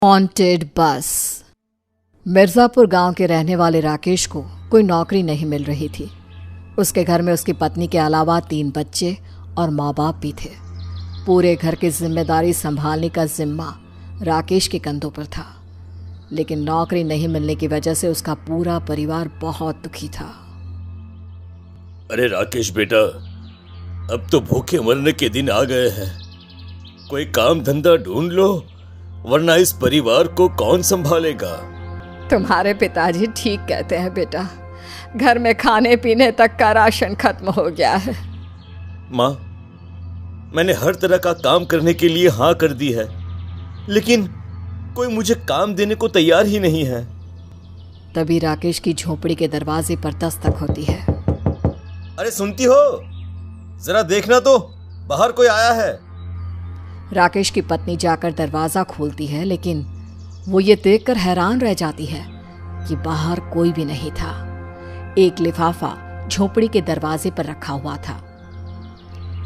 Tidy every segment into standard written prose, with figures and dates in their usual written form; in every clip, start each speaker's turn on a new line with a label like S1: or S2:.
S1: Haunted बस। मिर्ज़ापुर गांव के रहने वाले राकेश को कोई नौकरी नहीं मिल रही थी। उसके घर में उसकी पत्नी के अलावा 3 बच्चे और माँ बाप भी थे। पूरे घर की जिम्मेदारी संभालने का जिम्मा राकेश के कंधों पर था, लेकिन नौकरी नहीं मिलने की वजह से उसका पूरा परिवार बहुत दुखी था।
S2: अरे राकेश बेटा, अब तो भूखे मरने के दिन आ गए हैं। कोई काम धंधा ढूंढ लो, वरना इस परिवार को कौन संभालेगा।
S1: तुम्हारे पिताजी ठीक कहते हैं बेटा, घर में खाने पीने तक का राशन खत्म हो गया है।
S2: माँ, मैंने हर तरह का काम करने के लिए हाँ कर दी है, लेकिन कोई मुझे काम देने को तैयार ही नहीं है।
S1: तभी राकेश की झोपड़ी के दरवाजे पर दस्तक होती है।
S2: अरे सुनती हो, जरा देखना तो, बाहर कोई आया है।
S1: राकेश की पत्नी जाकर दरवाजा खोलती है, लेकिन वो ये देखकर हैरान रह जाती है कि बाहर कोई भी नहीं था। एक लिफाफा झोपड़ी के दरवाजे पर रखा हुआ था।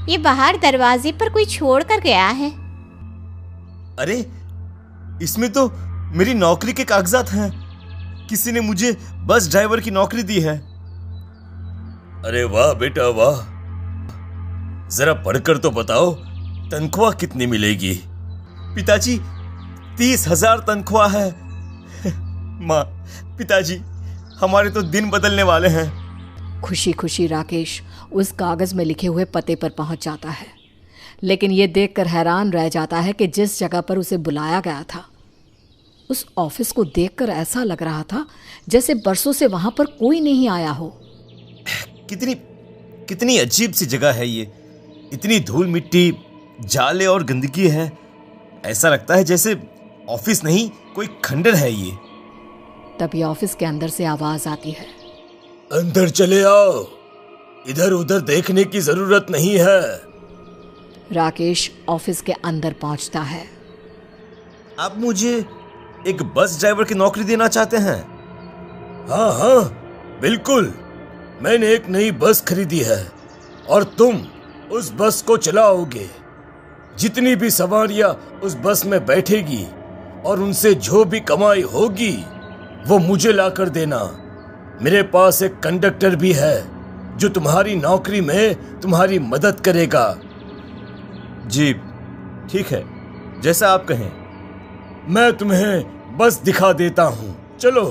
S3: ये बाहर दरवाजे पर कोई छोड़ कर गया है।
S2: अरे इसमें तो मेरी नौकरी के कागजात हैं। किसी ने मुझे बस ड्राइवर की नौकरी दी है। अरे वाह बेटा वाह, जरा पढ़कर तो बताओ, तनख्वाह कितनी मिलेगी। पिताजी 30,000 तनख्वाह है। माँ, पिताजी हमारे तो दिन बदलने वाले हैं।
S1: खुशी खुशी राकेश उस कागज में लिखे हुए पते पर पहुंच जाता है, लेकिन ये देखकर हैरान रह जाता है कि जिस जगह पर उसे बुलाया गया था, उस ऑफिस को देखकर ऐसा लग रहा था जैसे बरसों से वहां पर कोई नहीं आया हो।
S2: कितनी अजीब सी जगह है ये। इतनी धूल मिट्टी, जाले और गंदगी है। ऐसा लगता है जैसे ऑफिस नहीं, कोई खंडर है ये।
S1: तभी ऑफिस के अंदर से आवाज आती है,
S2: अंदर चले आओ, इधर उधर देखने की जरूरत नहीं है।
S1: राकेश ऑफिस के अंदर पहुंचता है।
S2: आप मुझे एक बस ड्राइवर की नौकरी देना चाहते हैं? हाँ हाँ बिल्कुल, मैंने एक नई बस खरीदी है और तुम उस बस को चलाओगे। जितनी भी सवारियां उस बस में बैठेगी और उनसे जो भी कमाई होगी वो मुझे ला कर देना। मेरे पास एक कंडक्टर भी है जो तुम्हारी नौकरी में तुम्हारी मदद करेगा। जी ठीक है, जैसा आप कहें। मैं तुम्हें बस दिखा देता हूँ, चलो।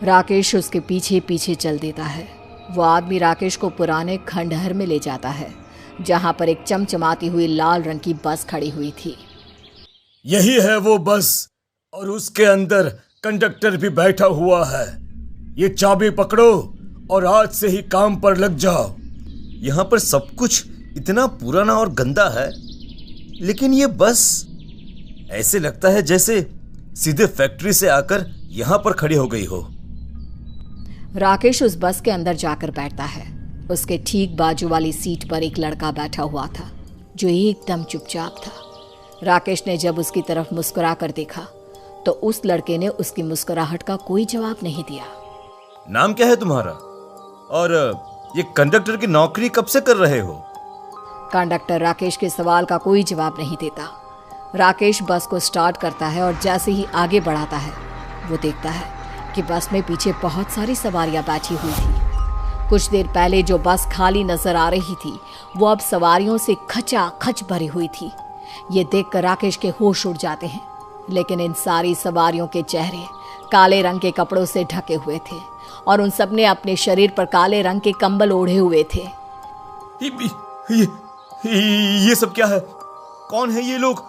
S1: राकेश उसके पीछे पीछे चल देता है। वो आदमी राकेश को पुराने खंडहर में ले जाता है, जहां पर एक चमचमाती हुई लाल रंग की बस खड़ी हुई थी।
S2: यही है वो बस, और उसके अंदर कंडक्टर भी बैठा हुआ है। ये चाबी पकड़ो और आज से ही काम पर लग जाओ। यहाँ पर सब कुछ इतना पुराना और गंदा है, लेकिन ये बस ऐसे लगता है जैसे सीधे फैक्ट्री से आकर यहाँ पर खड़ी हो गई हो।
S1: राकेश उस बस के अंदर जाकर बैठता है। उसके ठीक बाजू वाली सीट पर एक लड़का बैठा हुआ था जो एकदम चुपचाप था। राकेश ने जब उसकी तरफ मुस्कुरा कर देखा तो उस लड़के ने उसकी मुस्कुराहट का कोई जवाब नहीं दिया।
S2: नाम क्या है तुम्हारा, और ये कंडक्टर की नौकरी कब से कर रहे हो?
S1: कंडक्टर राकेश के सवाल का कोई जवाब नहीं देता। राकेश बस को स्टार्ट करता है और जैसे ही आगे बढ़ाता है वो देखता है कि बस में पीछे बहुत सारी सवारियां बैठी हुई थी। कुछ देर पहले जो बस खाली नजर आ रही थी वो अब सवारियों से खचाखच भरी हुई थी। ये देखकर राकेश के होश उड़ जाते हैं, लेकिन इन सारी सवारियों के चेहरे काले रंग के कपड़ों से ढके हुए थे और उन सब ने अपने शरीर पर काले रंग के कंबल ओढ़े हुए थे।
S2: ये सब क्या है? कौन है ये लोग,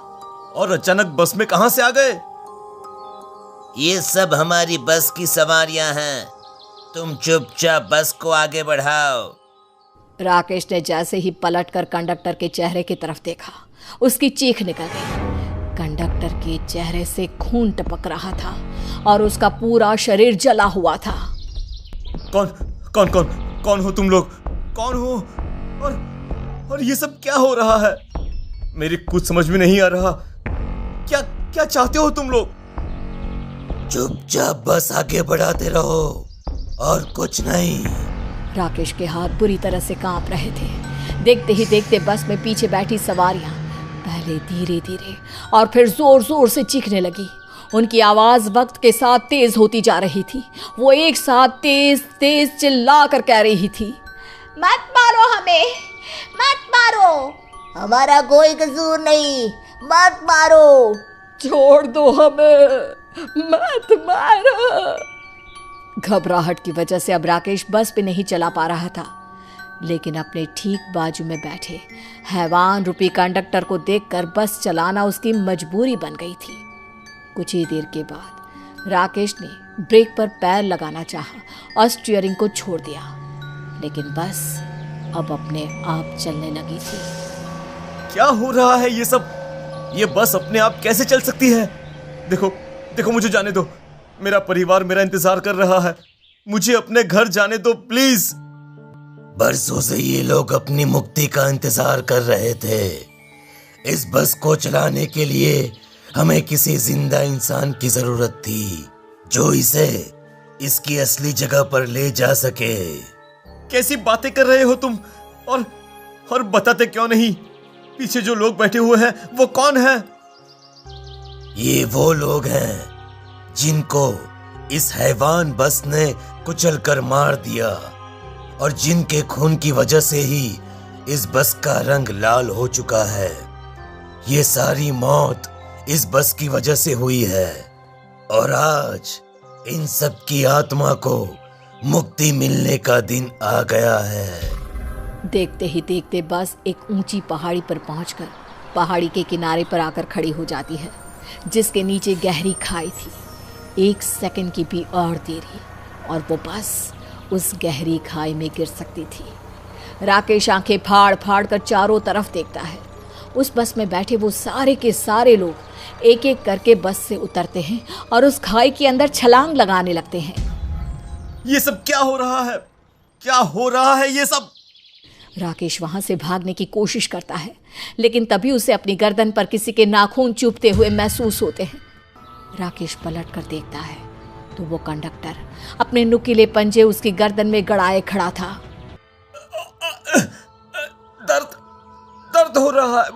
S2: और अचानक बस में कहां से आ गए?
S4: ये सब हमारी बस की सवारियां हैं। तुम चुपचाप बस को आगे बढ़ाओ।
S1: राकेश ने जैसे ही पलटकर कंडक्टर के चेहरे की तरफ देखा, उसकी चीख निकल गई। कंडक्टर के चेहरे से खून टपक रहा था और उसका पूरा शरीर जला हुआ था।
S2: कौन हो तुम लोग? कौन हो, और ये सब क्या हो रहा है? मेरी कुछ समझ में नहीं आ रहा। क्या चाहते हो तुम लोग?
S4: चुपचाप बस आगे बढ़ाते रहो और कुछ नहीं।
S1: राकेश के हाथ बुरी तरह से कांप रहे थे। देखते ही देखते बस में पीछे बैठी सवारियां पहले धीरे धीरे और फिर जोर जोर से चीखने लगी। उनकी आवाज वक्त के साथ तेज होती जा रही थी। वो एक साथ तेज तेज चिल्ला कर कह रही थी,
S3: मत मारो हमें, मत मारो, हमारा कोई कसूर नहीं, मत मारो,
S1: छोड़ दो हमें, मत मारो। घबराहट की वजह से अब राकेश बस पे नहीं चला पा रहा था, लेकिन अपने ठीक बाजू में बैठे हैवान रूपी कंडक्टर को देखकर बस चलाना उसकी मजबूरी बन गई थी। कुछ ही देर के बाद राकेश ने ब्रेक पर पैर लगाना चाहा और स्टीयरिंग को छोड़ दिया, लेकिन बस अब अपने आप चलने लगी थी।
S2: क्या हो रहा है ये सब? ये बस अपने आप कैसे चल सकती है? देखो देखो, मुझे जाने दो, मेरा परिवार मेरा इंतजार कर रहा है, मुझे अपने घर जाने दो प्लीज।
S4: बरसों से ये लोग अपनी मुक्ति का इंतजार कर रहे थे। इस बस को चलाने के लिए हमें किसी जिंदा इंसान की जरूरत थी जो इसे इसकी असली जगह पर ले जा सके।
S2: कैसी बातें कर रहे हो तुम? और बताते क्यों नहीं? पीछे जो लोग बैठे हुए हैं वो कौन है?
S4: ये वो लोग हैं जिनको इस हैवान बस ने कुचल कर मार दिया और जिनके खून की वजह से ही इस बस का रंग लाल हो चुका है। ये सारी मौत इस बस की वजह से हुई है और आज इन सब की आत्मा को मुक्ति मिलने का दिन आ गया है।
S1: देखते ही देखते बस एक ऊंची पहाड़ी पर पहुंचकर पहाड़ी के किनारे पर आकर खड़ी हो जाती है, जिसके नीचे गहरी खाई थी। 1 सेकंड की भी और देरी और वो बस उस गहरी खाई में गिर सकती थी। राकेश आंखें फाड़ फाड़ कर चारों तरफ देखता है। उस बस में बैठे वो सारे के सारे लोग एक एक करके बस से उतरते हैं और उस खाई के अंदर छलांग लगाने लगते हैं।
S2: ये सब क्या हो रहा है? क्या हो रहा है ये सब?
S1: राकेश वहां से भागने की कोशिश करता है, लेकिन तभी उसे अपनी गर्दन पर किसी के नाखून चुभते हुए महसूस होते हैं। राकेश पलट कर देखता है तो वो कंडक्टर अपने नुकीले पंजे उसकी गर्दन में गड़ाए खड़ा था।
S2: दर्द हो रहा है,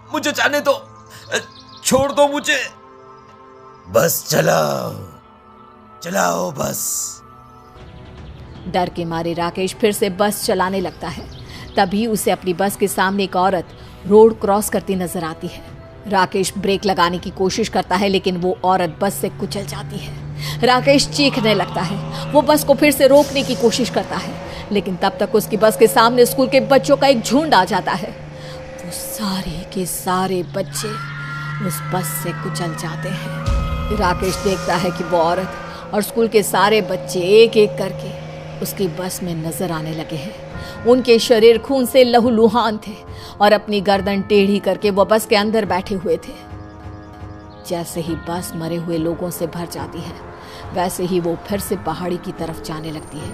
S2: मुझे जाने दो, छोड़ दो मुझे।
S4: बस चलाओ बस।
S1: डर के मारे राकेश फिर से बस चलाने लगता है। तभी उसे अपनी बस के सामने एक औरत रोड क्रॉस करती नजर आती है। राकेश ब्रेक लगाने की कोशिश करता है, लेकिन वो औरत बस से कुचल जाती है। राकेश चीखने लगता है। वो बस को फिर से रोकने की कोशिश करता है, लेकिन तब तक उसकी बस के सामने स्कूल के बच्चों का एक झुंड आ जाता है। वो सारे के सारे बच्चे उस बस से कुचल जाते हैं। राकेश देखता है कि वो औरत और स्कूल के सारे बच्चे एक एक करके उसकी बस में नजर आने लगे हैं। उनके शरीर खून से लहूलुहान थे और अपनी गर्दन टेढ़ी करके वो बस के अंदर बैठे हुए थे। जैसे ही बस मरे हुए लोगों से भर जाती है, वैसे ही वो फिर से पहाड़ी की तरफ जाने लगती है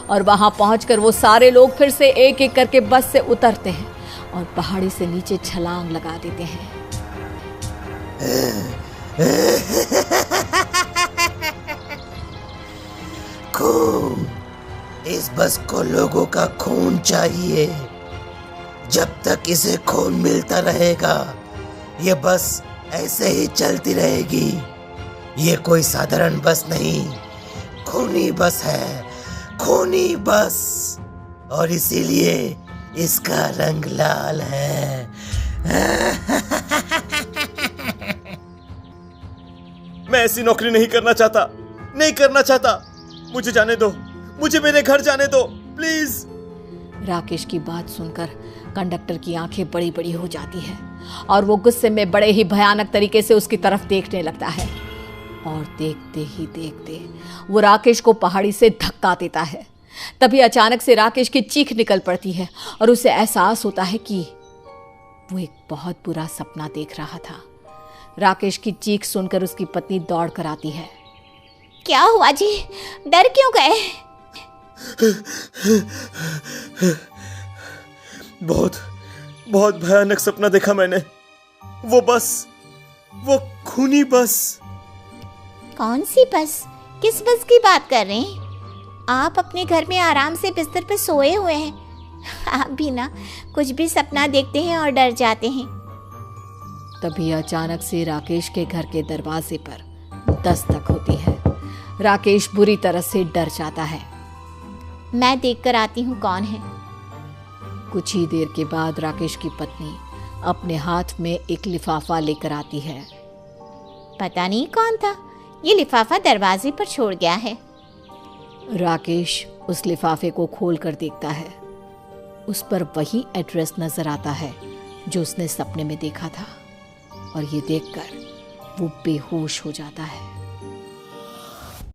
S1: और वहां पहुंचकर वो सारे लोग फिर से एक एक करके बस से उतरते हैं और पहाड़ी से नीचे छलांग लगा देते हैं।
S4: खून, इस बस को लोगों का खून चाहिए। जब तक इसे खून मिलता रहेगा ये बस ऐसे ही चलती रहेगी। ये कोई साधारण बस नहीं, खूनी बस है, खूनी बस, और इसीलिए इसका रंग लाल है।
S2: मैं ऐसी नौकरी नहीं करना चाहता, मुझे जाने दो, मुझे मेरे घर जाने दो प्लीज।
S1: राकेश की बात सुनकर कंडक्टर की आंखें बड़ी बड़ी हो जाती है और वो गुस्से में बड़े ही भयानक तरीके से उसकी तरफ देखने लगता है। और देखते ही देखते वो राकेश को पहाड़ी से धक्का देता है। तभी अचानक से राकेश की चीख निकल पड़ती है और उसे एहसास होता है कि वो एक बहुत बुरा सपना देख रहा था। राकेश की चीख सुनकर उसकी पत्नी दौड़ कर आती है।
S3: क्या हुआ जी, डर क्यों गए?
S2: बहुत भयानक सपना देखा मैंने। वो खूनी बस।
S3: कौन सी बस? किस बस की बात कर रहे हैं? आप अपने घर में आराम से बिस्तर पर सोए हुए हैं। आप भी ना कुछ भी सपना देखते हैं और डर जाते हैं।
S1: तभी अचानक से राकेश के घर के दरवाजे पर दस्तक होती है। राकेश बुरी तरह से डर जाता है।
S3: मैं देखकर आती हूँ कौन है।
S1: कुछ ही देर के बाद राकेश की पत्नी अपने हाथ में एक लिफाफा लेकर आती है।
S3: पता नहीं कौन था, ये लिफाफा दरवाजे पर छोड़ गया है।
S1: राकेश उस लिफाफे को खोल कर देखता है। उस पर वही एड्रेस नजर आता है जो उसने सपने में देखा था, और ये देखकर वो बेहोश हो जाता है।